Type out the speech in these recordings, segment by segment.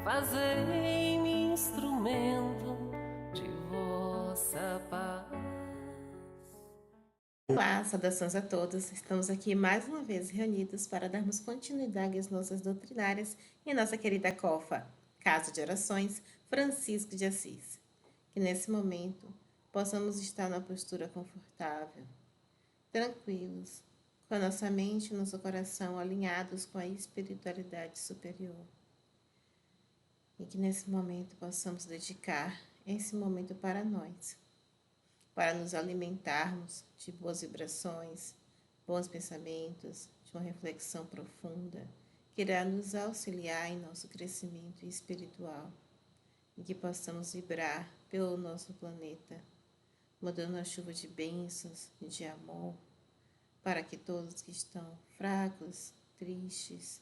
fazei-me instrumento de vossa paz. Olá, saudações a todos. Estamos aqui mais uma vez reunidos para darmos continuidade às nossas doutrinárias em nossa querida COFA, Casa de Orações Francisco de Assis. Que nesse momento possamos estar numa postura confortável, tranquilos, com a nossa mente e nosso coração alinhados com a espiritualidade superior. E que nesse momento possamos dedicar esse momento para nós, para nos alimentarmos de boas vibrações, bons pensamentos, de uma reflexão profunda, que irá nos auxiliar em nosso crescimento espiritual e que possamos vibrar pelo nosso planeta, mandando a chuva de bênçãos e de amor, para que todos que estão fracos, tristes,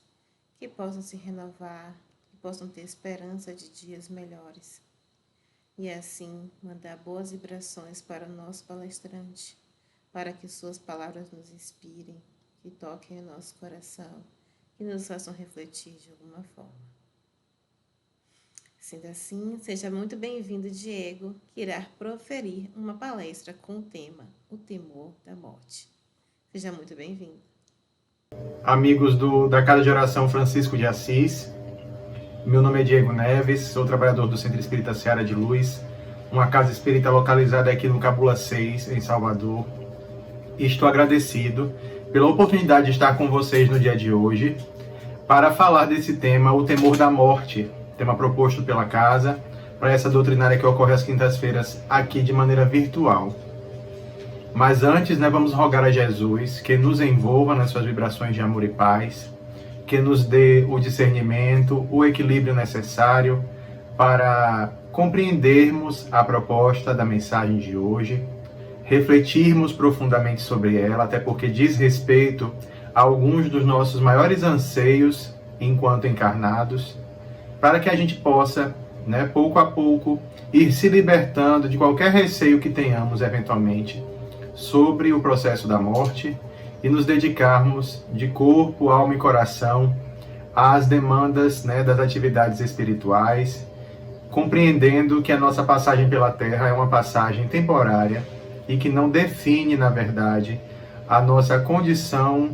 que possam se renovar, que possam ter esperança de dias melhores. E assim mandar boas vibrações para o nosso palestrante, para que suas palavras nos inspirem, que toquem o nosso coração, que nos façam refletir de alguma forma. Sendo assim, seja muito bem-vindo, Diego, que irá proferir uma palestra com o tema O Temor da Morte. Seja muito bem-vindo. Amigos da Casa de Oração Francisco de Assis, meu nome é Diego Neves, sou trabalhador do Centro Espírita Seara de Luz, uma casa espírita localizada aqui no Cabula 6, em Salvador. E estou agradecido pela oportunidade de estar com vocês no dia de hoje para falar desse tema, o temor da morte, tema proposto pela casa, para essa doutrinária que ocorre às quintas-feiras aqui de maneira virtual. Mas antes, vamos rogar a Jesus que nos envolva nas suas vibrações de amor e paz, que nos dê o discernimento, o equilíbrio necessário para compreendermos a proposta da mensagem de hoje, refletirmos profundamente sobre ela, até porque diz respeito a alguns dos nossos maiores anseios enquanto encarnados, para que a gente possa, pouco a pouco, ir se libertando de qualquer receio que tenhamos eventualmente sobre o processo da morte e nos dedicarmos de corpo, alma e coração às demandas das atividades espirituais, compreendendo que a nossa passagem pela Terra é uma passagem temporária e que não define, na verdade, a nossa condição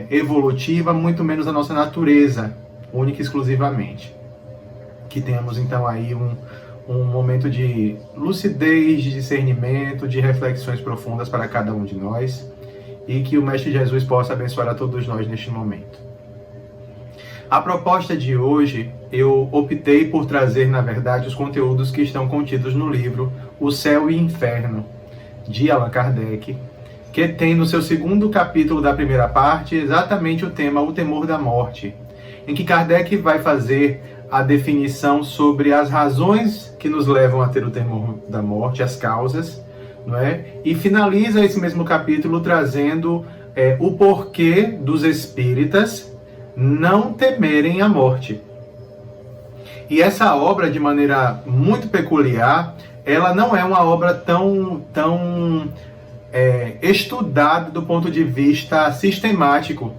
evolutiva, muito menos a nossa natureza, única e exclusivamente. Que tenhamos então aí um momento de lucidez, de discernimento, de reflexões profundas para cada um de nós, e que o Mestre Jesus possa abençoar a todos nós neste momento. A proposta de hoje, eu optei por trazer, na verdade, os conteúdos que estão contidos no livro O Céu e Inferno, de Allan Kardec, que tem no seu segundo capítulo da primeira parte exatamente o tema O Temor da Morte, em que Kardec vai fazer a definição sobre as razões que nos levam a ter o temor da morte, as causas, e finaliza esse mesmo capítulo trazendo o porquê dos espíritas não temerem a morte. E essa obra, de maneira muito peculiar, ela não é uma obra tão estudada do ponto de vista sistemático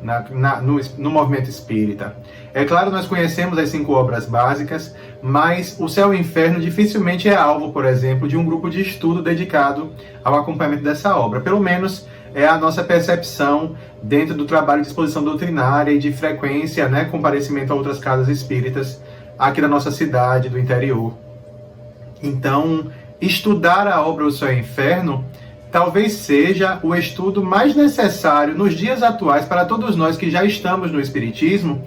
no movimento espírita. É claro, nós conhecemos as 5 obras básicas, mas o Céu e o Inferno dificilmente é alvo, por exemplo, de um grupo de estudo dedicado ao acompanhamento dessa obra. Pelo menos é a nossa percepção dentro do trabalho de exposição doutrinária e de frequência, comparecimento a outras casas espíritas aqui da nossa cidade, do interior. Então, estudar a obra O Céu e o Inferno talvez seja o estudo mais necessário nos dias atuais para todos nós que já estamos no Espiritismo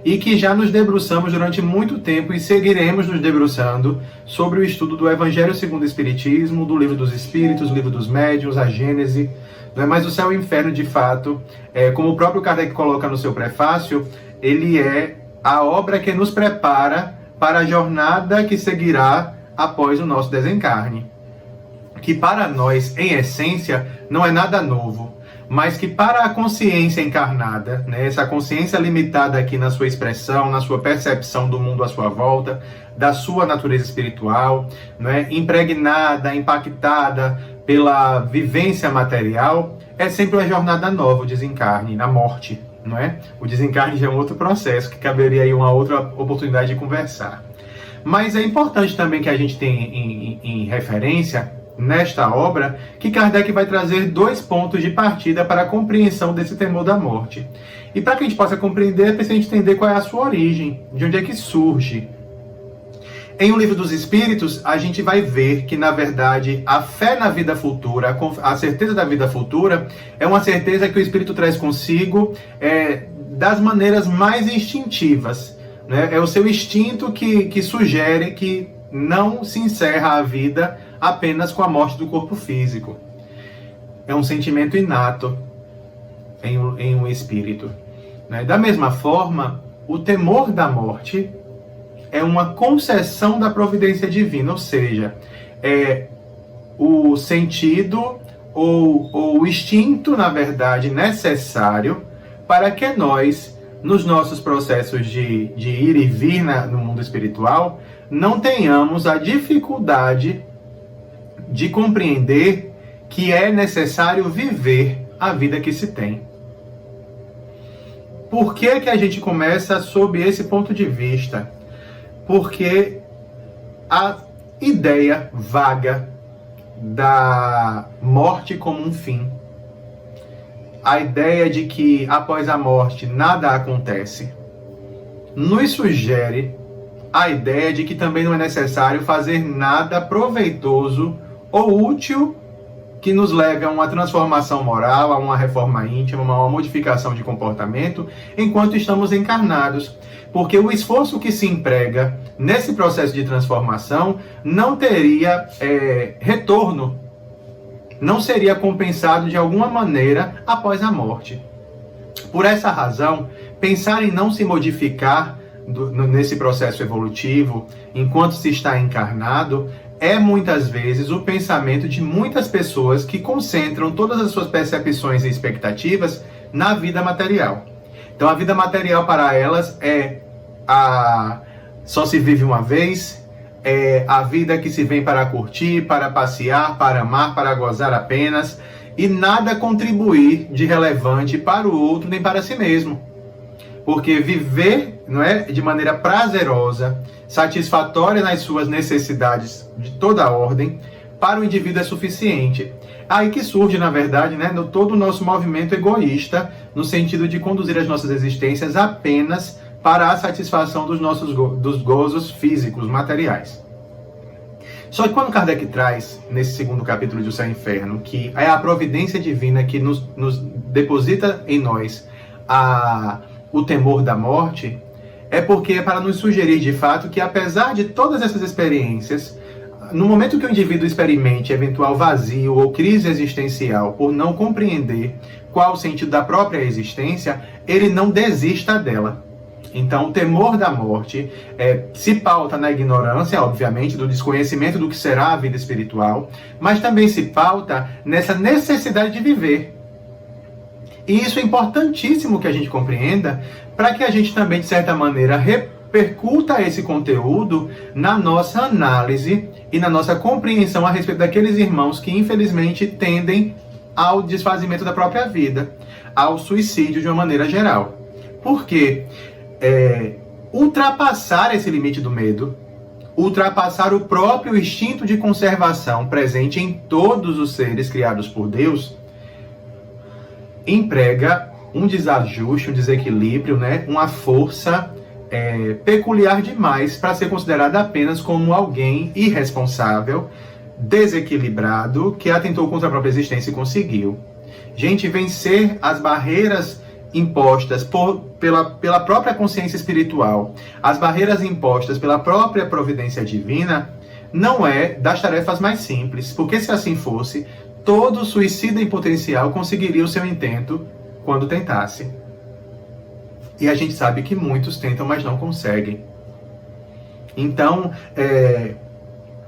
e que já nos debruçamos durante muito tempo e seguiremos nos debruçando sobre o estudo do Evangelho segundo o Espiritismo, do Livro dos Espíritos, Livro dos Médiuns, a Gênese. Mas o Céu e o Inferno, de fato, como o próprio Kardec coloca no seu prefácio, ele é a obra que nos prepara para a jornada que seguirá após o nosso desencarne. Que para nós, em essência, não é nada novo, mas que para a consciência encarnada, essa consciência limitada aqui na sua expressão, na sua percepção do mundo à sua volta, da sua natureza espiritual, impregnada, impactada pela vivência material, é sempre uma jornada nova, o desencarne, na morte. não é? O desencarne já é um outro processo, que caberia aí uma outra oportunidade de conversar. Mas é importante também que a gente tenha em referência, nesta obra, que Kardec vai trazer 2 pontos de partida para a compreensão desse temor da morte. E para que a gente possa compreender, é preciso entender qual é a sua origem, de onde é que surge. Em O Livro dos Espíritos, a gente vai ver que, na verdade, a fé na vida futura, a certeza da vida futura, é uma certeza que o Espírito traz consigo das maneiras mais instintivas. Né? É o seu instinto que sugere que não se encerra a vida apenas com a morte do corpo físico. É um sentimento inato em um espírito. Né? Da mesma forma, o temor da morte é uma concessão da providência divina, ou seja, é o sentido ou o instinto, na verdade, necessário para que nós, nos nossos processos de ir e vir no mundo espiritual, não tenhamos a dificuldade de compreender que é necessário viver a vida que se tem. Por que a gente começa sob esse ponto de vista? Porque a ideia vaga da morte como um fim, a ideia de que após a morte nada acontece, nos sugere a ideia de que também não é necessário fazer nada proveitoso ou útil que nos leve a uma transformação moral, a uma reforma íntima, a uma modificação de comportamento, enquanto estamos encarnados. Porque o esforço que se emprega nesse processo de transformação não teria retorno, não seria compensado de alguma maneira após a morte. Por essa razão, pensar em não se modificar nesse processo evolutivo, enquanto se está encarnado, é muitas vezes o pensamento de muitas pessoas que concentram todas as suas percepções e expectativas na vida material. Então a vida material para elas só se vive uma vez, é a vida que se vem para curtir, para passear, para amar, para gozar apenas, e nada contribuir de relevante para o outro nem para si mesmo. Porque viver, não é, de maneira prazerosa, satisfatória nas suas necessidades de toda a ordem, para o indivíduo é suficiente. Aí que surge, na verdade, né, todo o nosso movimento egoísta, no sentido de conduzir as nossas existências apenas para a satisfação dos gozos físicos, materiais. Só que quando Kardec traz, nesse 2º capítulo de O Céu e o Inferno, que é a providência divina que nos deposita em nós o temor da morte, é porque é para nos sugerir de fato que, apesar de todas essas experiências, no momento que o indivíduo experimente eventual vazio ou crise existencial por não compreender qual o sentido da própria existência, ele não desista dela. Então, o temor da morte se pauta na ignorância, obviamente, do desconhecimento do que será a vida espiritual, mas também se pauta nessa necessidade de viver. E isso é importantíssimo que a gente compreenda, para que a gente também, de certa maneira, repercuta esse conteúdo na nossa análise e na nossa compreensão a respeito daqueles irmãos que, infelizmente, tendem ao desfazimento da própria vida, ao suicídio de uma maneira geral. Por quê? Ultrapassar esse limite do medo, ultrapassar o próprio instinto de conservação presente em todos os seres criados por Deus, emprega um desajuste, um desequilíbrio, né? Uma força peculiar demais para ser considerada apenas como alguém irresponsável, desequilibrado, que atentou contra a própria existência e conseguiu. Gente, vencer as barreiras impostas pela própria consciência espiritual, as barreiras impostas pela própria providência divina, não é das tarefas mais simples, porque se assim fosse, todo suicida em potencial conseguiria o seu intento quando tentasse. E a gente sabe que muitos tentam, mas não conseguem. Então,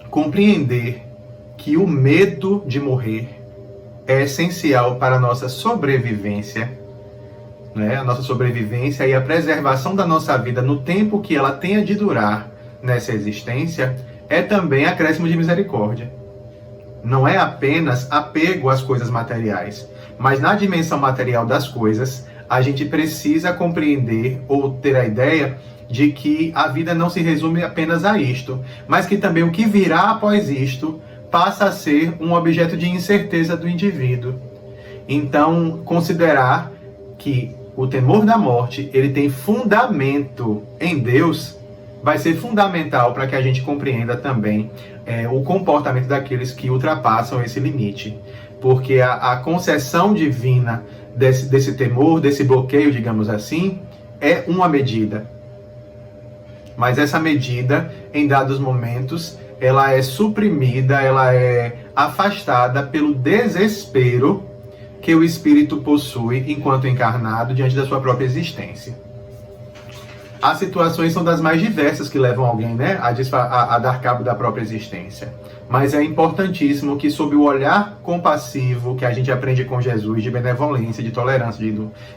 compreender que o medo de morrer é essencial para a nossa sobrevivência, né? A nossa sobrevivência e a preservação da nossa vida no tempo que ela tenha de durar nessa existência, é também acréscimo de misericórdia. Não é apenas apego às coisas materiais, mas na dimensão material das coisas, a gente precisa compreender ou ter a ideia de que a vida não se resume apenas a isto, mas que também o que virá após isto passa a ser um objeto de incerteza do indivíduo. Então, considerar que o temor da morte, ele tem fundamento em Deus, vai ser fundamental para que a gente compreenda também o comportamento daqueles que ultrapassam esse limite. Porque a concessão divina desse temor, desse bloqueio, digamos assim, é uma medida. Mas essa medida, em dados momentos, ela é suprimida, ela é afastada pelo desespero que o espírito possui enquanto encarnado diante da sua própria existência. As situações são das mais diversas que levam alguém, né, a dar cabo da própria existência. Mas é importantíssimo que, sob o olhar compassivo que a gente aprende com Jesus, de benevolência, de tolerância,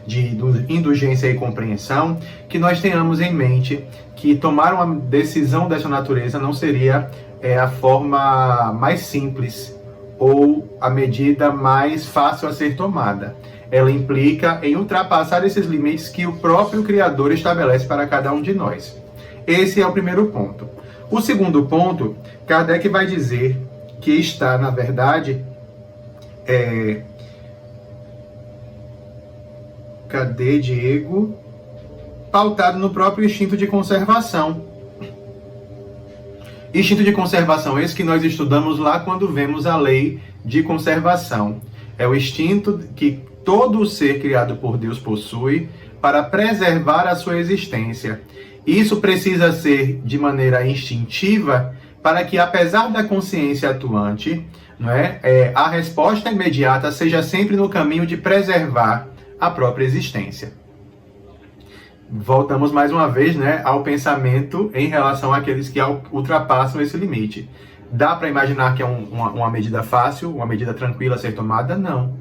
de indulgência e compreensão, que nós tenhamos em mente que tomar uma decisão dessa natureza não seria a forma mais simples ou a medida mais fácil a ser tomada. Ela implica em ultrapassar esses limites que o próprio Criador estabelece para cada um de nós. Esse é o primeiro ponto. O segundo ponto, Kardec vai dizer que está, na verdade, cadê, Diego? Pautado no próprio instinto de conservação. Instinto de conservação esse que nós estudamos lá quando vemos a lei de conservação. É o instinto que todo ser criado por Deus possui para preservar a sua existência. Isso precisa ser de maneira instintiva para que, apesar da consciência atuante, a resposta imediata seja sempre no caminho de preservar a própria existência. Voltamos mais uma vez, ao pensamento em relação àqueles que ultrapassam esse limite. Dá para imaginar que é uma medida fácil, uma medida tranquila a ser tomada? Não.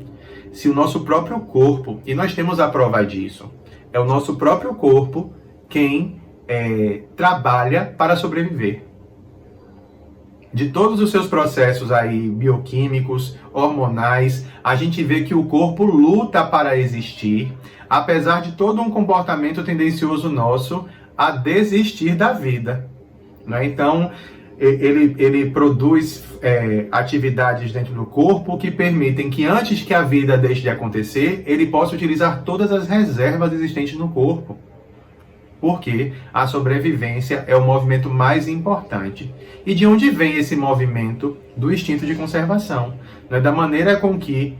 Se o nosso próprio corpo, e nós temos a prova disso, é o nosso próprio corpo quem trabalha para sobreviver. De todos os seus processos aí bioquímicos, hormonais, a gente vê que o corpo luta para existir, apesar de todo um comportamento tendencioso nosso a desistir da vida. Então, ele produz atividades dentro do corpo que permitem que, antes que a vida deixe de acontecer, ele possa utilizar todas as reservas existentes no corpo. Porque a sobrevivência é o movimento mais importante. E de onde vem esse movimento? Do instinto de conservação. Da maneira com que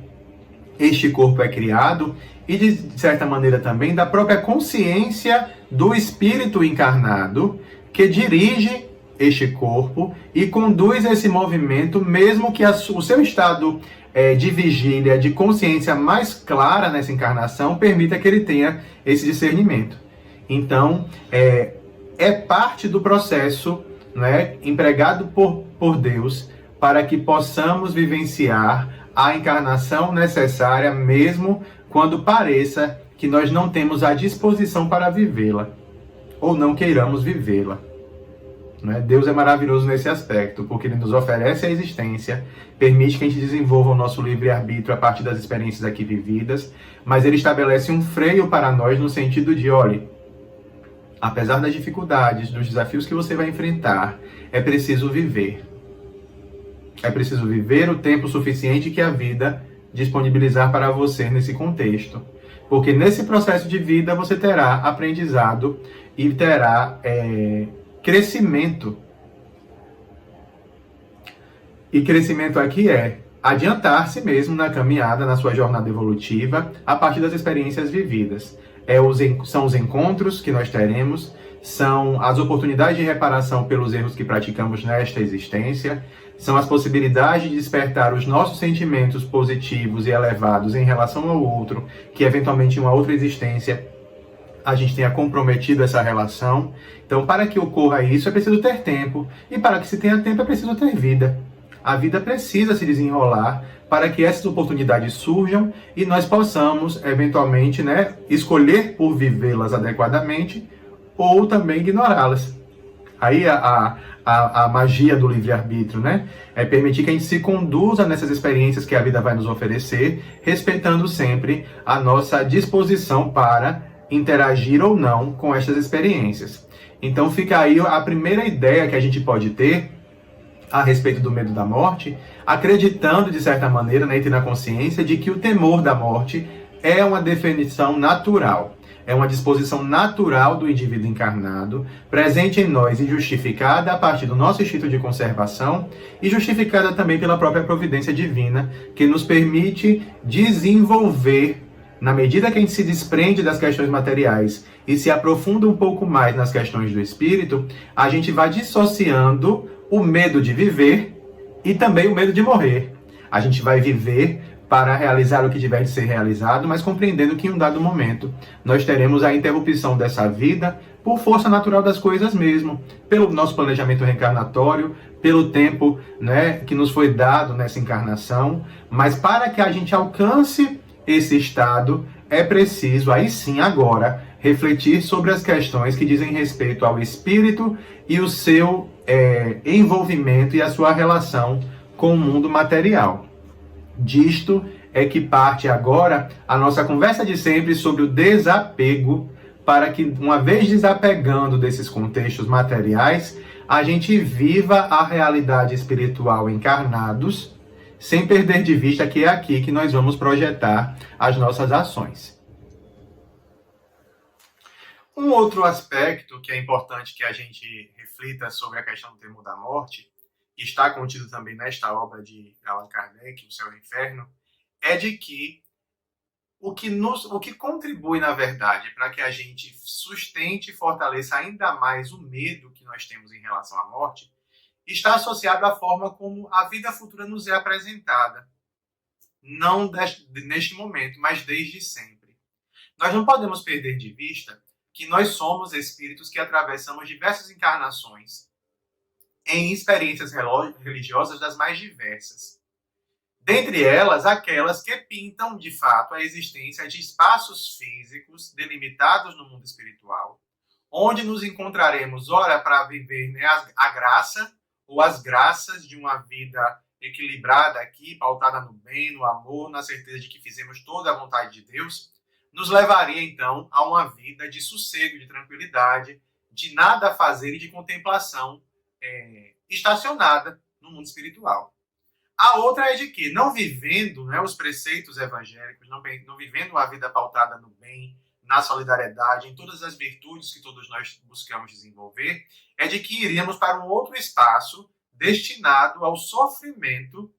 este corpo é criado e, de certa maneira, também da própria consciência do espírito encarnado que dirige este corpo e conduz esse movimento, mesmo que o seu estado de vigília, de consciência mais clara nessa encarnação, permita que ele tenha esse discernimento. Então, é parte do processo empregado por Deus para que possamos vivenciar a encarnação necessária, mesmo quando pareça que nós não temos a disposição para vivê-la, ou não queiramos vivê-la. Deus é maravilhoso nesse aspecto, porque Ele nos oferece a existência, permite que a gente desenvolva o nosso livre-arbítrio a partir das experiências aqui vividas, mas Ele estabelece um freio para nós no sentido de, olhe, apesar das dificuldades, dos desafios que você vai enfrentar, é preciso viver. É preciso viver o tempo suficiente que a vida disponibilizar para você nesse contexto. Porque nesse processo de vida você terá aprendizado e terá crescimento. E crescimento aqui é adiantar-se mesmo na caminhada, na sua jornada evolutiva, a partir das experiências vividas. São os encontros que nós teremos, são as oportunidades de reparação pelos erros que praticamos nesta existência, são as possibilidades de despertar os nossos sentimentos positivos e elevados em relação ao outro, que eventualmente em uma outra existência a gente tenha comprometido essa relação. Então, para que ocorra isso, é preciso ter tempo, e para que se tenha tempo é preciso ter vida. A vida precisa se desenrolar para que essas oportunidades surjam e nós possamos, eventualmente, escolher por vivê-las adequadamente ou também ignorá-las. Aí a a magia do livre-arbítrio, né? É permitir que a gente se conduza nessas experiências que a vida vai nos oferecer, respeitando sempre a nossa disposição para interagir ou não com estas experiências. Então fica aí a primeira ideia que a gente pode ter a respeito do medo da morte, acreditando, de certa maneira, né, e tendo a consciência de que o temor da morte é uma definição natural. É uma disposição natural do indivíduo encarnado, presente em nós e justificada a partir do nosso instinto de conservação e justificada também pela própria providência divina, que nos permite desenvolver, na medida que a gente se desprende das questões materiais e se aprofunda um pouco mais nas questões do espírito, a gente vai dissociando o medo de viver e também o medo de morrer. A gente vai viver para realizar o que tiver de ser realizado, mas compreendendo que em um dado momento nós teremos a interrupção dessa vida por força natural das coisas mesmo, pelo nosso planejamento reencarnatório, pelo tempo, né, que nos foi dado nessa encarnação, mas para que a gente alcance esse estado, é preciso, aí sim, agora, refletir sobre as questões que dizem respeito ao espírito e o seu envolvimento e a sua relação com o mundo material. Disto é que parte agora a nossa conversa de sempre sobre o desapego, para que, uma vez desapegando desses contextos materiais, a gente viva a realidade espiritual encarnados, sem perder de vista que é aqui que nós vamos projetar as nossas ações. Um outro aspecto que é importante que a gente reflita sobre a questão do temor da morte, que está contido também nesta obra de Allan Kardec, O Céu e o Inferno, é de que o que contribui, na verdade, para que a gente sustente e fortaleça ainda mais o medo que nós temos em relação à morte, está associado à forma como a vida futura nos é apresentada. Não neste momento, mas desde sempre. Nós não podemos perder de vista que nós somos espíritos que atravessamos diversas encarnações em experiências religiosas das mais diversas. Dentre elas, aquelas que pintam, de fato, a existência de espaços físicos delimitados no mundo espiritual, onde nos encontraremos, ora, para viver, né, a graça ou as graças de uma vida equilibrada aqui, pautada no bem, no amor, na certeza de que fizemos toda a vontade de Deus, nos levaria, então, a uma vida de sossego, de tranquilidade, de nada a fazer e de contemplação estacionada no mundo espiritual. A outra é de que, não vivendo, né, os preceitos evangélicos, não vivendo uma vida pautada no bem, na solidariedade, em todas as virtudes que todos nós buscamos desenvolver, é de que iríamos para um outro espaço destinado ao sofrimento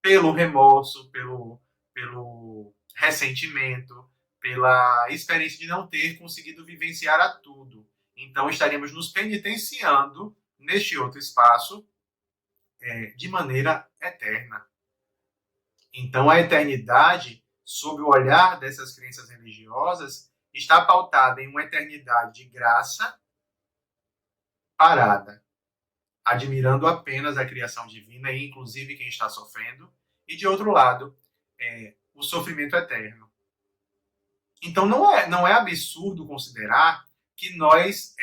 pelo remorso, pelo ressentimento, pela experiência de não ter conseguido vivenciar a tudo. Então, estaríamos nos penitenciando neste outro espaço de maneira eterna. Então, a eternidade, sob o olhar dessas crenças religiosas, está pautada em uma eternidade de graça parada, admirando apenas a criação divina e, inclusive, quem está sofrendo, e, de outro lado, o sofrimento eterno. Então, não é absurdo considerar que nós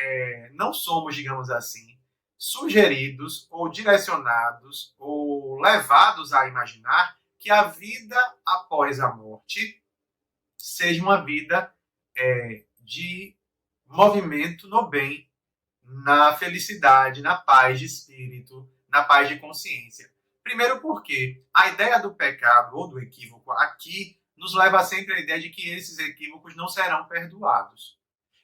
não somos, digamos assim, sugeridos ou direcionados ou levados a imaginar que a vida após a morte seja uma vida de movimento no bem, na felicidade, na paz de espírito, na paz de consciência. Primeiro porque a ideia do pecado ou do equívoco aqui nos leva sempre à ideia de que esses equívocos não serão perdoados.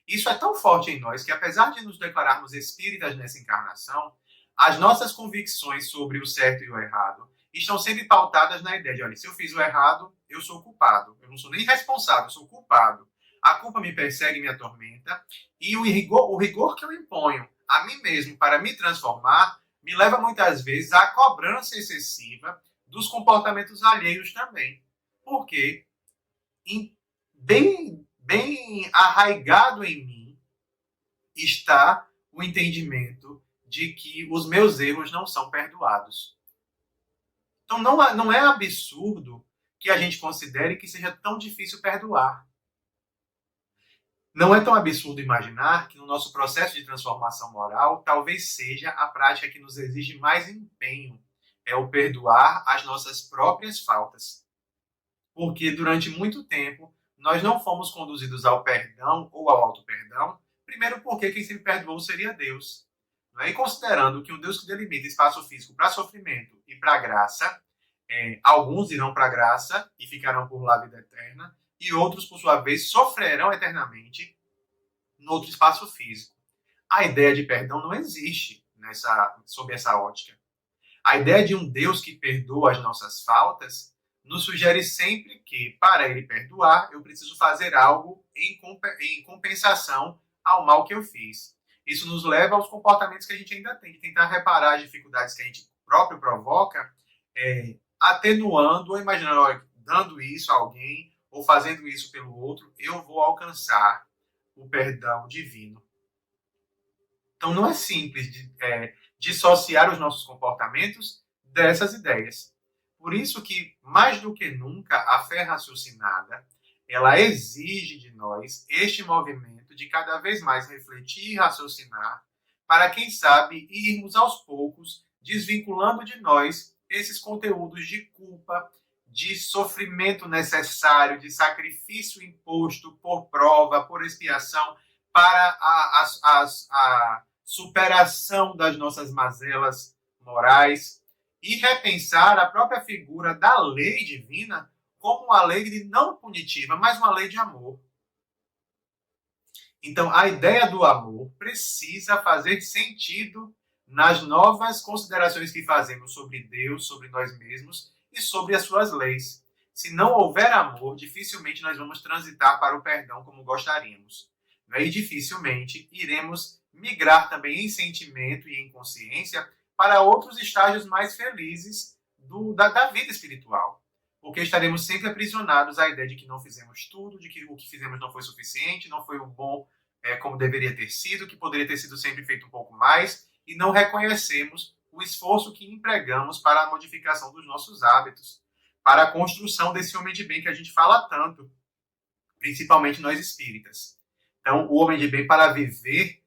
Isso é tão forte em nós que, apesar de nos declararmos espíritas nessa encarnação, as nossas convicções sobre o certo e o errado estão sempre pautadas na ideia de, olha, se eu fiz o errado, eu sou culpado. Eu não sou nem responsável, eu sou culpado. A culpa me persegue e me atormenta, e o rigor que eu imponho a mim mesmo para me transformar me leva muitas vezes à cobrança excessiva dos comportamentos alheios também. Porque bem arraigado em mim está o entendimento de que os meus erros não são perdoados. Então não é absurdo que a gente considere que seja tão difícil perdoar. Não é tão absurdo imaginar que no nosso processo de transformação moral, talvez seja a prática que nos exige mais empenho, é o perdoar as nossas próprias faltas. Porque durante muito tempo nós não fomos conduzidos ao perdão ou ao auto-perdão, primeiro porque quem sempre perdoou seria Deus. E considerando que o Deus que delimita espaço físico para sofrimento e para graça, alguns irão para a graça e ficarão por lá a vida eterna, e outros, por sua vez, sofrerão eternamente no outro espaço físico. A ideia de perdão não existe sob essa ótica. A ideia de um Deus que perdoa as nossas faltas nos sugere sempre que, para ele perdoar, eu preciso fazer algo em compensação ao mal que eu fiz. Isso nos leva aos comportamentos que a gente ainda tem, de tentar reparar as dificuldades que a gente próprio provoca, atenuando ou imaginando, olha, dando isso a alguém ou fazendo isso pelo outro, eu vou alcançar o perdão divino. Então não é simples dissociar os nossos comportamentos dessas ideias. Por isso que, mais do que nunca, a fé raciocinada, ela exige de nós este movimento de cada vez mais refletir e raciocinar, para, quem sabe, irmos aos poucos desvinculando de nós esses conteúdos de culpa, de sofrimento necessário, de sacrifício imposto por prova, por expiação, para a superação das nossas mazelas morais e repensar a própria figura da lei divina como uma lei não punitiva, mas uma lei de amor. Então, a ideia do amor precisa fazer sentido nas novas considerações que fazemos sobre Deus, sobre nós mesmos e sobre as suas leis. Se não houver amor, dificilmente nós vamos transitar para o perdão como gostaríamos. E dificilmente iremos migrar também em sentimento e em consciência para outros estágios mais felizes da vida espiritual. Porque estaremos sempre aprisionados à ideia de que não fizemos tudo, de que o que fizemos não foi suficiente, não foi o bom como deveria ter sido, que poderia ter sido sempre feito um pouco mais, e não reconhecemos o esforço que empregamos para a modificação dos nossos hábitos, para a construção desse homem de bem que a gente fala tanto, principalmente nós espíritas. Então, o homem de bem, para viver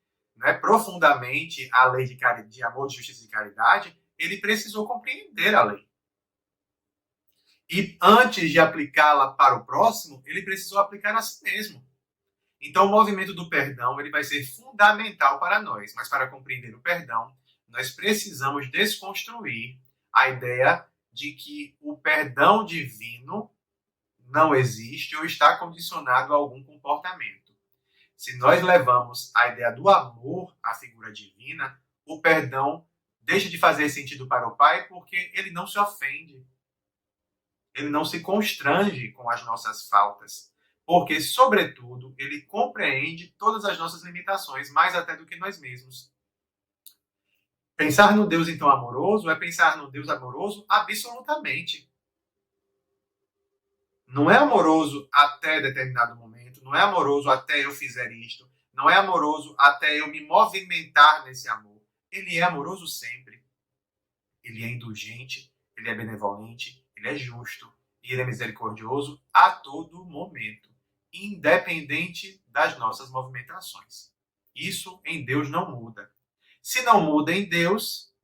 profundamente a lei de amor, de justiça e de caridade, ele precisou compreender a lei. E antes de aplicá-la para o próximo, ele precisou aplicar a si mesmo. Então, o movimento do perdão ele vai ser fundamental para nós, mas para compreender o perdão, nós precisamos desconstruir a ideia de que o perdão divino não existe ou está condicionado a algum comportamento. Se nós levamos a ideia do amor à figura divina, o perdão deixa de fazer sentido para o Pai porque ele não se ofende. Ele não se constrange com as nossas faltas. Porque, sobretudo, ele compreende todas as nossas limitações, mais até do que nós mesmos. Pensar no Deus, então, amoroso, é pensar no Deus amoroso absolutamente. Não é amoroso até determinado momento, não é amoroso até eu fizer isto, não é amoroso até eu me movimentar nesse amor. Ele é amoroso sempre. Ele é indulgente, ele é benevolente, ele é justo e ele é misericordioso a todo momento, independente das nossas movimentações. Isso em Deus não muda. Se não muda em Deus,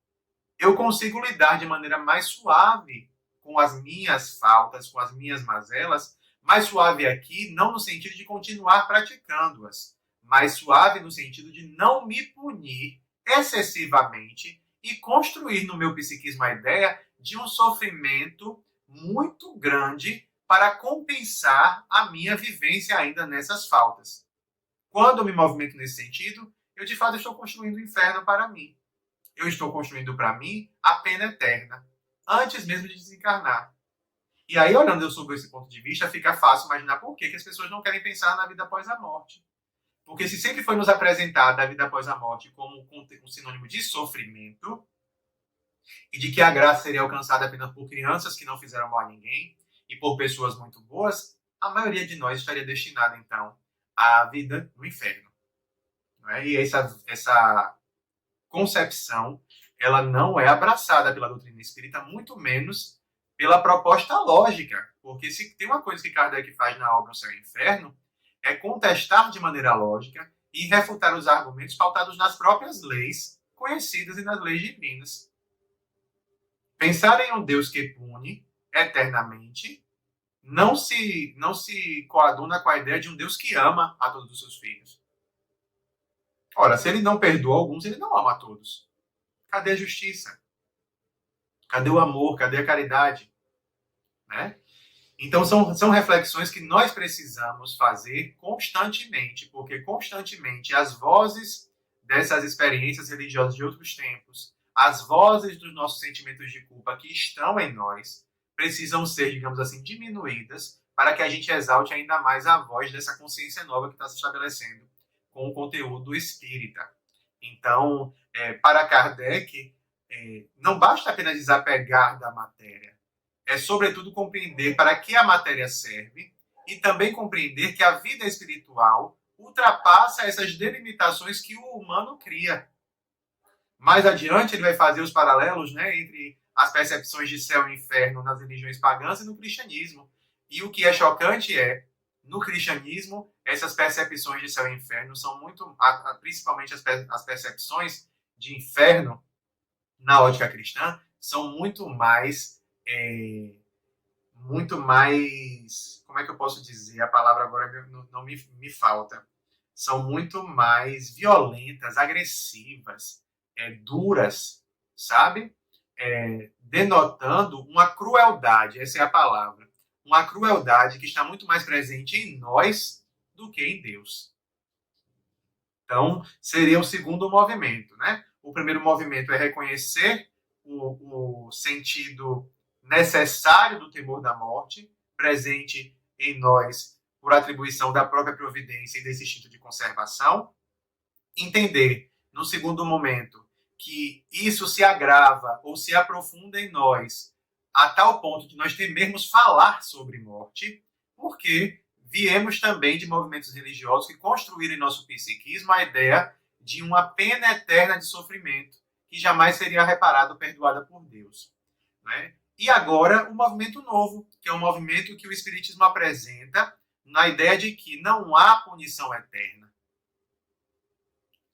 eu consigo lidar de maneira mais suave com as minhas faltas, com as minhas mazelas, mais suave aqui, não no sentido de continuar praticando-as, mas suave no sentido de não me punir excessivamente e construir no meu psiquismo a ideia de um sofrimento muito grande para compensar a minha vivência ainda nessas faltas. Quando eu me movimento nesse sentido, eu de fato estou construindo o inferno para mim. Eu estou construindo para mim a pena eterna, antes mesmo de desencarnar. E aí, olhando eu sob esse ponto de vista, fica fácil imaginar por que as pessoas não querem pensar na vida após a morte. Porque se sempre foi nos apresentada a vida após a morte como um sinônimo de sofrimento, e de que a graça seria alcançada apenas por crianças que não fizeram mal a ninguém, e por pessoas muito boas, a maioria de nós estaria destinada, então, à vida no inferno. Não é? E essa concepção, ela não é abraçada pela doutrina espírita, muito menos pela proposta lógica. Porque se tem uma coisa que Kardec faz na obra O Céu e o Inferno, é contestar de maneira lógica e refutar os argumentos pautados nas próprias leis conhecidas e nas leis divinas. Pensar em um Deus que pune eternamente não se coaduna com a ideia de um Deus que ama a todos os seus filhos. Ora, se ele não perdoa alguns, ele não ama a todos. Cadê a justiça? Cadê o amor? Cadê a caridade? Né? Então, são reflexões que nós precisamos fazer constantemente, porque constantemente as vozes dessas experiências religiosas de outros tempos, as vozes dos nossos sentimentos de culpa que estão em nós, precisam ser, digamos assim, diminuídas para que a gente exalte ainda mais a voz dessa consciência nova que está se estabelecendo com o conteúdo espírita. Então, para Kardec, não basta apenas desapegar da matéria, é sobretudo compreender para que a matéria serve e também compreender que a vida espiritual ultrapassa essas delimitações que o humano cria. Mais adiante ele vai fazer os paralelos, né, entre as percepções de céu e inferno nas religiões pagãs e no cristianismo. E o que é chocante é, no cristianismo, essas percepções de céu e inferno são muito, principalmente as percepções de inferno na ótica cristã, são muito mais, como é que eu posso dizer? A palavra agora não me falta. São muito mais violentas, agressivas, duras, sabe? Denotando uma crueldade, essa é a palavra. Uma crueldade que está muito mais presente em nós do que em Deus. Então, seria o segundo movimento, né? O primeiro movimento é reconhecer o sentido necessário do temor da morte, presente em nós por atribuição da própria providência e desse instinto de conservação. Entender, no segundo momento, que isso se agrava ou se aprofunda em nós a tal ponto de nós temermos falar sobre morte, porque viemos também de movimentos religiosos que construíram em nosso psiquismo a ideia de uma pena eterna de sofrimento que jamais seria reparada ou perdoada por Deus. Né? E agora, um movimento novo, que é um movimento que o Espiritismo apresenta na ideia de que não há punição eterna.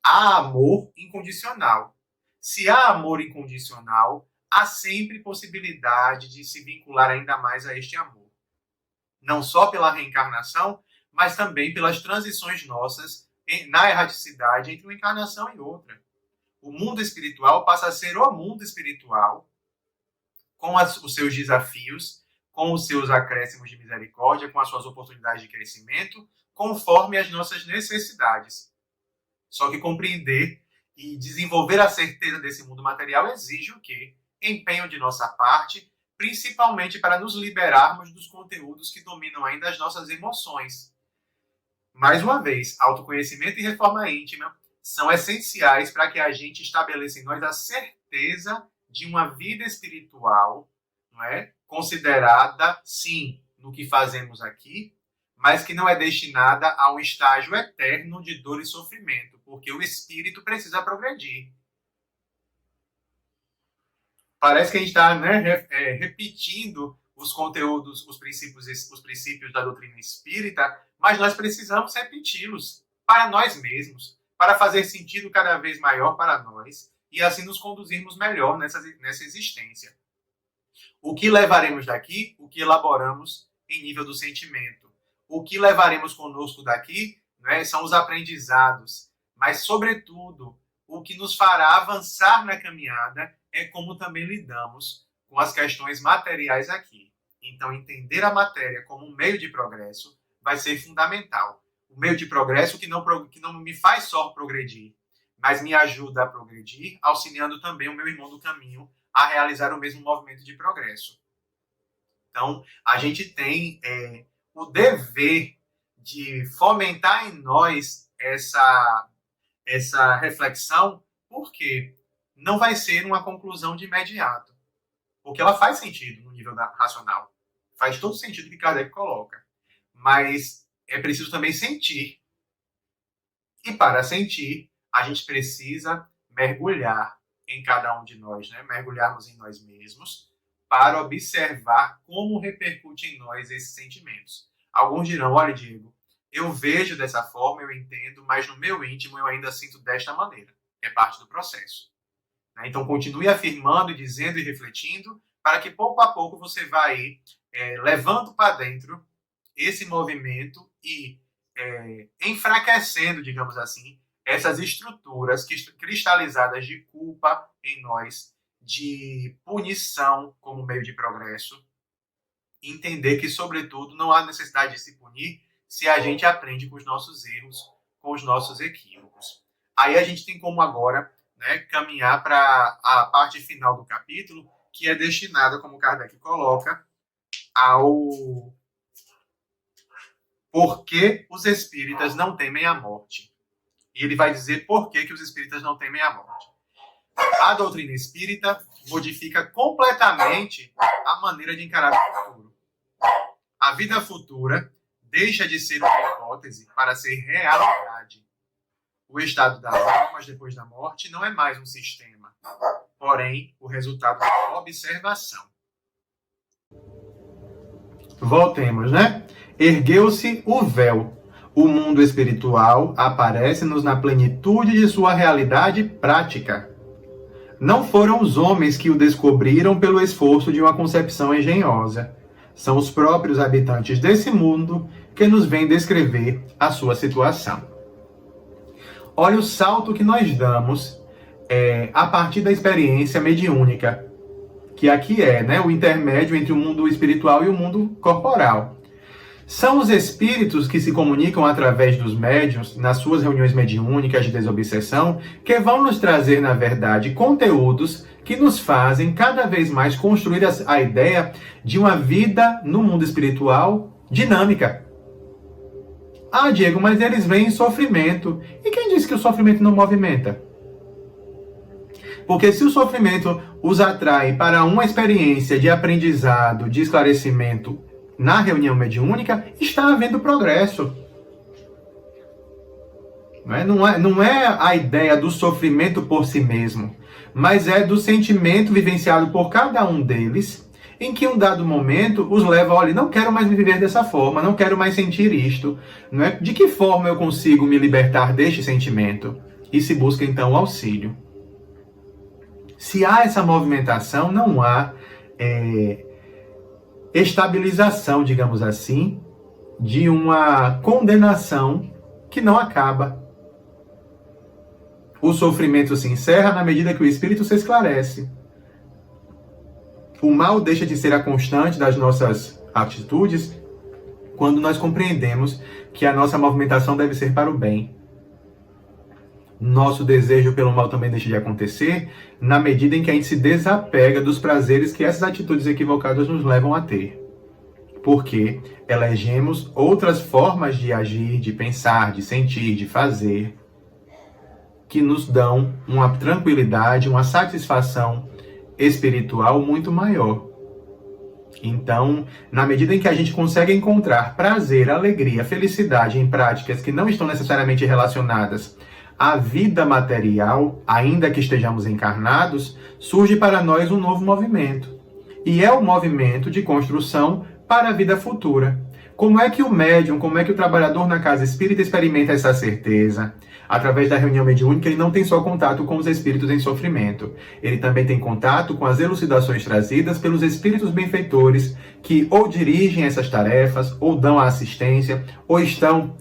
Há amor incondicional. Se há amor incondicional, há sempre possibilidade de se vincular ainda mais a este amor. Não só pela reencarnação, mas também pelas transições nossas na erraticidade entre uma encarnação e outra. O mundo espiritual passa a ser o mundo espiritual, com os seus desafios, com os seus acréscimos de misericórdia, com as suas oportunidades de crescimento, conforme as nossas necessidades. Só que compreender e desenvolver a certeza desse mundo material exige o quê? Empenho de nossa parte, principalmente para nos liberarmos dos conteúdos que dominam ainda as nossas emoções. Mais uma vez, autoconhecimento e reforma íntima são essenciais para que a gente estabeleça em nós a certeza de uma vida espiritual, não é? Considerada, sim, no que fazemos aqui, mas que não é destinada a um estágio eterno de dor e sofrimento, porque o espírito precisa progredir. Parece que a gente está, né, repetindo os conteúdos, os princípios da doutrina espírita, mas nós precisamos repeti-los para nós mesmos, para fazer sentido cada vez maior para nós e assim nos conduzirmos melhor nessa existência. O que levaremos daqui, o que elaboramos em nível do sentimento. O que levaremos conosco daqui, né, são os aprendizados, mas, sobretudo, o que nos fará avançar na caminhada é como também lidamos com as questões materiais aqui. Então, entender a matéria como um meio de progresso vai ser fundamental. Um meio de progresso que não me faz só progredir, mas me ajuda a progredir, auxiliando também o meu irmão do caminho a realizar o mesmo movimento de progresso. Então, a gente tem o dever de fomentar em nós essa reflexão, porque não vai ser uma conclusão de imediato. Porque ela faz sentido no nível racional. Faz todo sentido que Kardec coloca. Mas é preciso também sentir. E para sentir, a gente precisa mergulhar em cada um de nós, né? Mergulharmos em nós mesmos para observar como repercute em nós esses sentimentos. Alguns dirão, olha, Diego, eu vejo dessa forma, eu entendo, mas no meu íntimo eu ainda sinto desta maneira. É parte do processo. Então, continue afirmando, e dizendo e refletindo, para que pouco a pouco você vá aí, levando para dentro esse movimento e enfraquecendo, digamos assim, essas estruturas cristalizadas de culpa em nós, de punição como meio de progresso. Entender que, sobretudo, não há necessidade de se punir se a gente aprende com os nossos erros, com os nossos equívocos. Aí a gente tem como agora, né, caminhar para a parte final do capítulo, que é destinada, como Kardec coloca, ao por que os espíritas não temem a morte. E ele vai dizer por que os espíritas não temem a morte. A doutrina espírita modifica completamente a maneira de encarar o futuro. A vida futura deixa de ser uma hipótese para ser realidade. O estado da alma depois da morte não é mais um sistema, porém o resultado da observação. Voltemos, né? Ergueu-se o véu. O mundo espiritual aparece-nos na plenitude de sua realidade prática. Não foram os homens que o descobriram pelo esforço de uma concepção engenhosa. São os próprios habitantes desse mundo que nos vêm descrever a sua situação. Olha o salto que nós damos a partir da experiência mediúnica, que aqui é, né, o intermédio entre o mundo espiritual e o mundo corporal. São os espíritos que se comunicam através dos médiuns, nas suas reuniões mediúnicas de desobsessão, que vão nos trazer, na verdade, conteúdos que nos fazem cada vez mais construir a ideia de uma vida no mundo espiritual dinâmica. Ah, Diego, mas eles veem sofrimento. E quem disse que o sofrimento não movimenta? Porque se o sofrimento os atrai para uma experiência de aprendizado, de esclarecimento na reunião mediúnica, está havendo progresso. Não é a ideia do sofrimento por si mesmo, mas é do sentimento vivenciado por cada um deles, em que um dado momento os leva, olha, não quero mais me viver dessa forma, não quero mais sentir isto. Não é? De que forma eu consigo me libertar deste sentimento? E se busca então o auxílio. Se há essa movimentação, não há estabilização, digamos assim, de uma condenação que não acaba. O sofrimento se encerra na medida que o espírito se esclarece. O mal deixa de ser a constante das nossas atitudes quando nós compreendemos que a nossa movimentação deve ser para o bem. Nosso desejo pelo mal também deixa de acontecer na medida em que a gente se desapega dos prazeres que essas atitudes equivocadas nos levam a ter. Porque elegemos outras formas de agir, de pensar, de sentir, de fazer, que nos dão uma tranquilidade, uma satisfação espiritual muito maior. Então, na medida em que a gente consegue encontrar prazer, alegria, felicidade em práticas que não estão necessariamente relacionadas à vida material, ainda que estejamos encarnados, surge para nós um novo movimento. E é o movimento de construção para a vida futura. Como é que o médium, como é que o trabalhador na casa espírita experimenta essa certeza? Através da reunião mediúnica, ele não tem só contato com os espíritos em sofrimento. Ele também tem contato com as elucidações trazidas pelos espíritos benfeitores que ou dirigem essas tarefas, ou dão a assistência, ou estão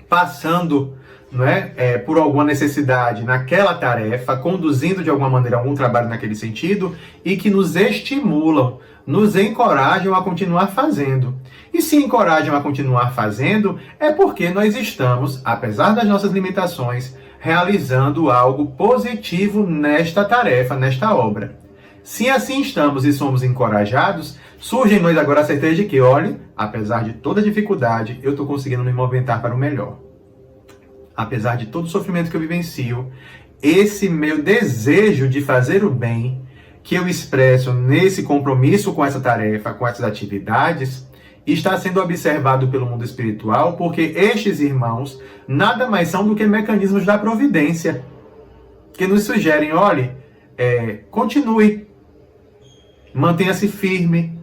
passando, não é, por alguma necessidade naquela tarefa, conduzindo de alguma maneira algum trabalho naquele sentido, e que nos estimulam, nos encorajam a continuar fazendo. E se encorajam a continuar fazendo, é porque nós estamos, apesar das nossas limitações, realizando algo positivo nesta tarefa, nesta obra. Se assim estamos e somos encorajados, surge em nós agora a certeza de que, olhe, apesar de toda dificuldade, eu estou conseguindo me movimentar para o melhor. Apesar de todo o sofrimento que eu vivencio, esse meu desejo de fazer o bem, que eu expresso nesse compromisso com essa tarefa, com essas atividades, está sendo observado pelo mundo espiritual, porque estes irmãos nada mais são do que mecanismos da providência, que nos sugerem, olhe, continue, mantenha-se firme,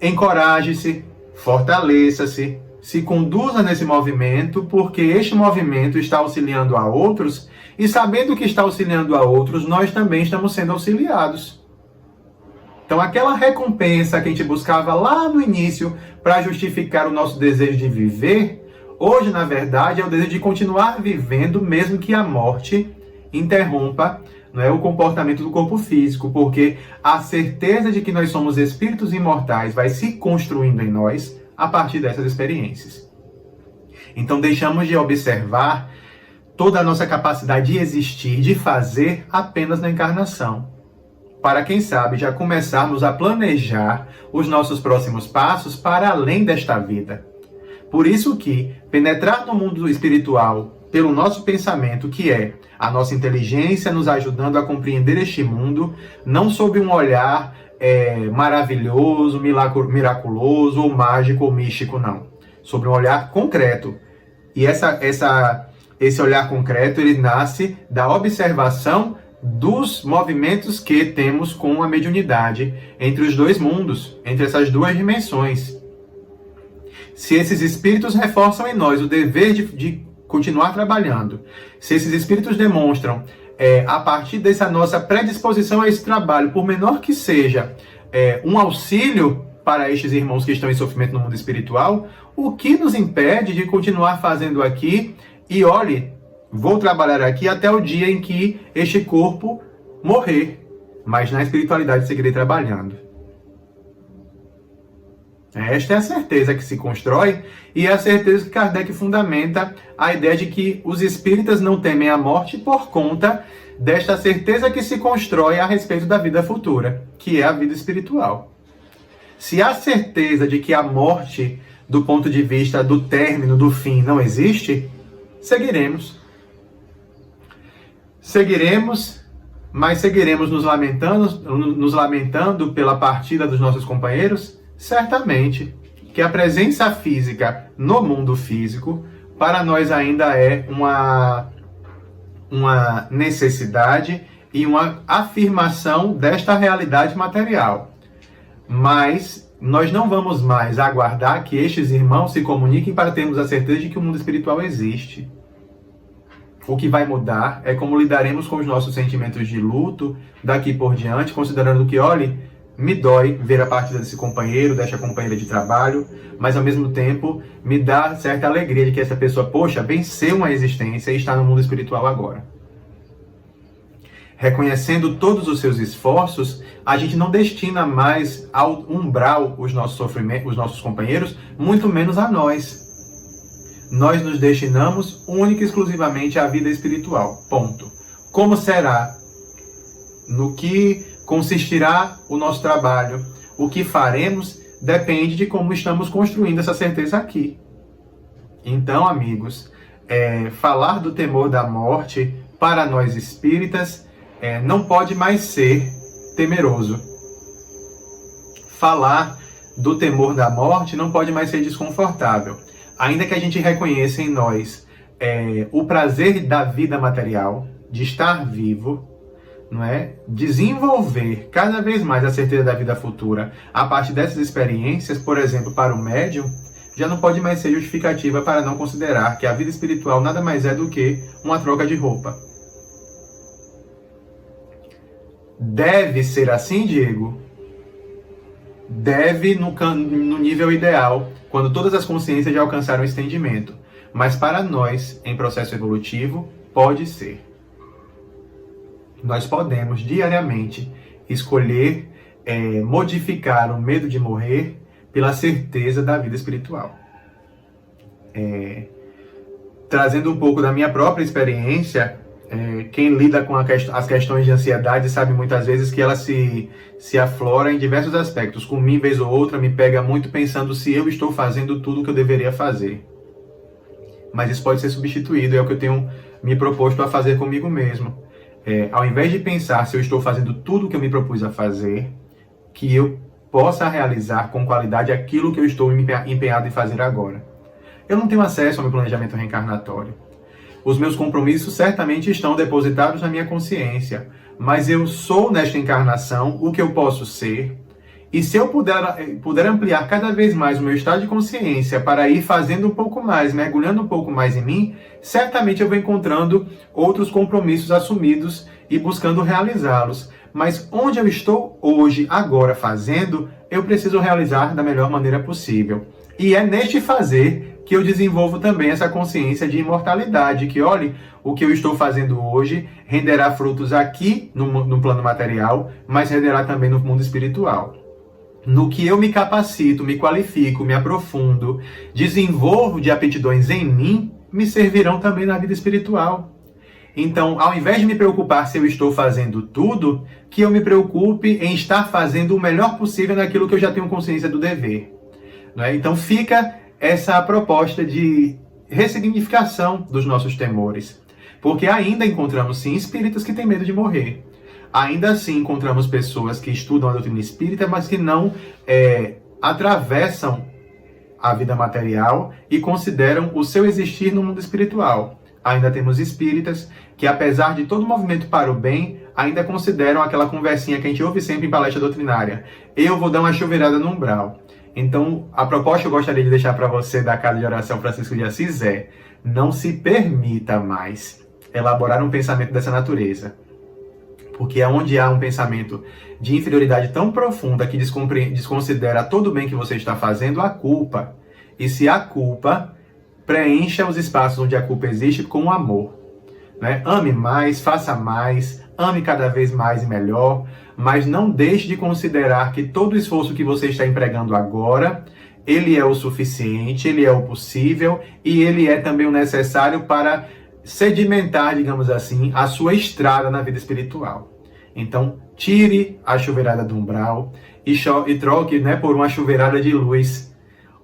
encoraje-se, fortaleça-se, se conduza nesse movimento, porque este movimento está auxiliando a outros, e sabendo que está auxiliando a outros, nós também estamos sendo auxiliados. Então, aquela recompensa que a gente buscava lá no início para justificar o nosso desejo de viver, hoje, na verdade, é o desejo de continuar vivendo, mesmo que a morte interrompa, não é, o comportamento do corpo físico, porque a certeza de que nós somos espíritos imortais vai se construindo em nós a partir dessas experiências. Então, deixamos de observar toda a nossa capacidade de existir, de fazer apenas na encarnação, para, quem sabe, já começarmos a planejar os nossos próximos passos para além desta vida. Por isso que penetrar no mundo espiritual pelo nosso pensamento, que é a nossa inteligência nos ajudando a compreender este mundo, não sob um olhar maravilhoso, miraculoso, ou mágico, ou místico, não. Sob um olhar concreto. E esse olhar concreto, ele nasce da observação dos movimentos que temos com a mediunidade entre os dois mundos, entre essas duas dimensões. Se esses espíritos reforçam em nós o dever de continuar trabalhando, se esses espíritos demonstram, a partir dessa nossa predisposição a esse trabalho, por menor que seja, um auxílio para estes irmãos que estão em sofrimento no mundo espiritual, o que nos impede de continuar fazendo aqui? E olhe, vou trabalhar aqui até o dia em que este corpo morrer, mas na espiritualidade seguirei trabalhando. Esta é a certeza que se constrói e é a certeza que Kardec fundamenta a ideia de que os espíritas não temem a morte por conta desta certeza que se constrói a respeito da vida futura, que é a vida espiritual. Se há certeza de que a morte, do ponto de vista do término, do fim, não existe, seguiremos. Seguiremos, mas seguiremos nos lamentando pela partida dos nossos companheiros? Certamente que a presença física no mundo físico, para nós ainda é uma necessidade e uma afirmação desta realidade material. Mas nós não vamos mais aguardar que estes irmãos se comuniquem para termos a certeza de que o mundo espiritual existe. O que vai mudar é como lidaremos com os nossos sentimentos de luto daqui por diante, considerando que, olhe, me dói ver a partida desse companheiro, desta companheira de trabalho, mas ao mesmo tempo me dá certa alegria de que essa pessoa, poxa, venceu uma existência e está no mundo espiritual agora. Reconhecendo todos os seus esforços, a gente não destina mais ao umbral os nossos sofrimentos, os nossos companheiros, muito menos a nós. Nós nos destinamos única e exclusivamente à vida espiritual. Ponto. Como será? No que consistirá o nosso trabalho? O que faremos depende de como estamos construindo essa certeza aqui. Então, amigos, falar do temor da morte para nós espíritas não pode mais ser temeroso. Falar do temor da morte não pode mais ser desconfortável. Ainda que a gente reconheça em nós o prazer da vida material, de estar vivo, não é? Desenvolver cada vez mais a certeza da vida futura a partir dessas experiências, por exemplo, para o médium, já não pode mais ser justificativa para não considerar que a vida espiritual nada mais é do que uma troca de roupa. Deve ser assim, Diego? Deve no nível ideal, quando todas as consciências já alcançaram o entendimento. Mas para nós, em processo evolutivo, pode ser. Nós podemos, diariamente, escolher modificar o medo de morrer pela certeza da vida espiritual. Trazendo um pouco da minha própria experiência, quem lida com as questões de ansiedade sabe muitas vezes que ela se aflora em diversos aspectos. Comigo, vez ou outra, me pega muito pensando se eu estou fazendo tudo o que eu deveria fazer. Mas isso pode ser substituído, é o que eu tenho me proposto a fazer comigo mesmo. Ao invés de pensar se eu estou fazendo tudo o que eu me propus a fazer, que eu possa realizar com qualidade aquilo que eu estou empenhado em fazer agora. Eu não tenho acesso ao meu planejamento reencarnatório. Os meus compromissos certamente estão depositados na minha consciência, mas eu sou nesta encarnação o que eu posso ser E se eu puder ampliar cada vez mais o meu estado de consciência para ir fazendo um pouco mais, mergulhando um pouco mais em mim, certamente eu vou encontrando outros compromissos assumidos e buscando realizá-los. Mas onde eu estou hoje, agora fazendo, eu preciso realizar da melhor maneira possível. E é neste fazer que eu desenvolvo também essa consciência de imortalidade, que olhe, o que eu estou fazendo hoje renderá frutos aqui no plano material, mas renderá também no mundo espiritual. No que eu me capacito, me qualifico, me aprofundo, desenvolvo de aptidões em mim, me servirão também na vida espiritual. Então, ao invés de me preocupar se eu estou fazendo tudo, que eu me preocupe em estar fazendo o melhor possível naquilo que eu já tenho consciência do dever. Não é? Então, fica essa proposta de ressignificação dos nossos temores. Porque ainda encontramos, sim, espíritas que têm medo de morrer. Ainda assim, encontramos pessoas que estudam a doutrina espírita, mas que não atravessam a vida material e consideram o seu existir no mundo espiritual. Ainda temos espíritas que, apesar de todo o movimento para o bem, ainda consideram aquela conversinha que a gente ouve sempre em palestra doutrinária. Eu vou dar uma chuveirada no umbral. Então, a proposta que eu gostaria de deixar para você da Casa de Oração Francisco de Assis é: não se permita mais elaborar um pensamento dessa natureza. Porque é onde há um pensamento de inferioridade tão profunda que desconsidera todo o bem que você está fazendo, a culpa. E se a culpa, preencha os espaços onde a culpa existe com amor. Né? Ame mais, faça mais, ame cada vez mais e melhor, mas não deixe de considerar que todo o esforço que você está empregando agora, ele é o suficiente, ele é o possível e ele é também o necessário para sedimentar, digamos assim, a sua estrada na vida espiritual. Então, tire a chuveirada do umbral e troque, né, por uma chuveirada de luz,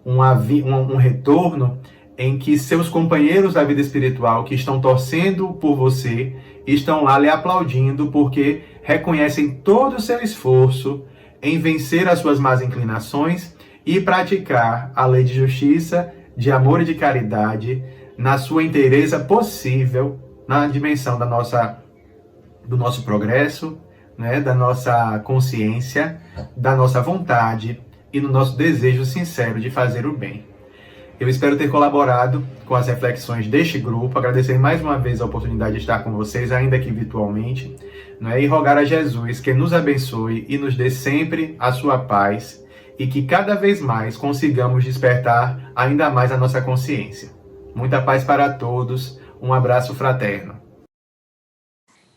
um retorno em que seus companheiros da vida espiritual que estão torcendo por você estão lá lhe aplaudindo porque reconhecem todo o seu esforço em vencer as suas más inclinações e praticar a lei de justiça, de amor e de caridade na sua inteireza possível, na dimensão do nosso progresso, né, da nossa consciência, da nossa vontade e no nosso desejo sincero de fazer o bem. Eu espero ter colaborado com as reflexões deste grupo, agradecer mais uma vez a oportunidade de estar com vocês, ainda que virtualmente, né, e rogar a Jesus que nos abençoe e nos dê sempre a sua paz e que cada vez mais consigamos despertar ainda mais a nossa consciência. Muita paz para todos, um abraço fraterno.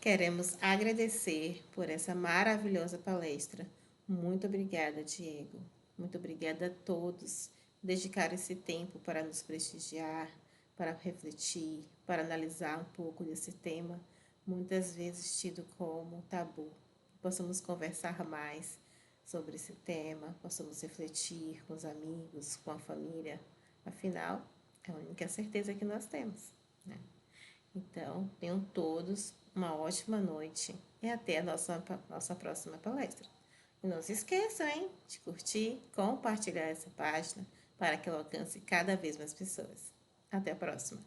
Queremos agradecer por essa maravilhosa palestra. Muito obrigada, Diego. Muito obrigada a todos que dedicaram esse tempo para nos prestigiar, para refletir, para analisar um pouco desse tema, muitas vezes tido como tabu. Possamos conversar mais sobre esse tema, possamos refletir com os amigos, com a família. Afinal, é a única certeza que nós temos, né? Então, tenham todos uma ótima noite e até a nossa próxima palestra. E não se esqueçam, hein, de curtir, compartilhar essa página para que ela alcance cada vez mais pessoas. Até a próxima!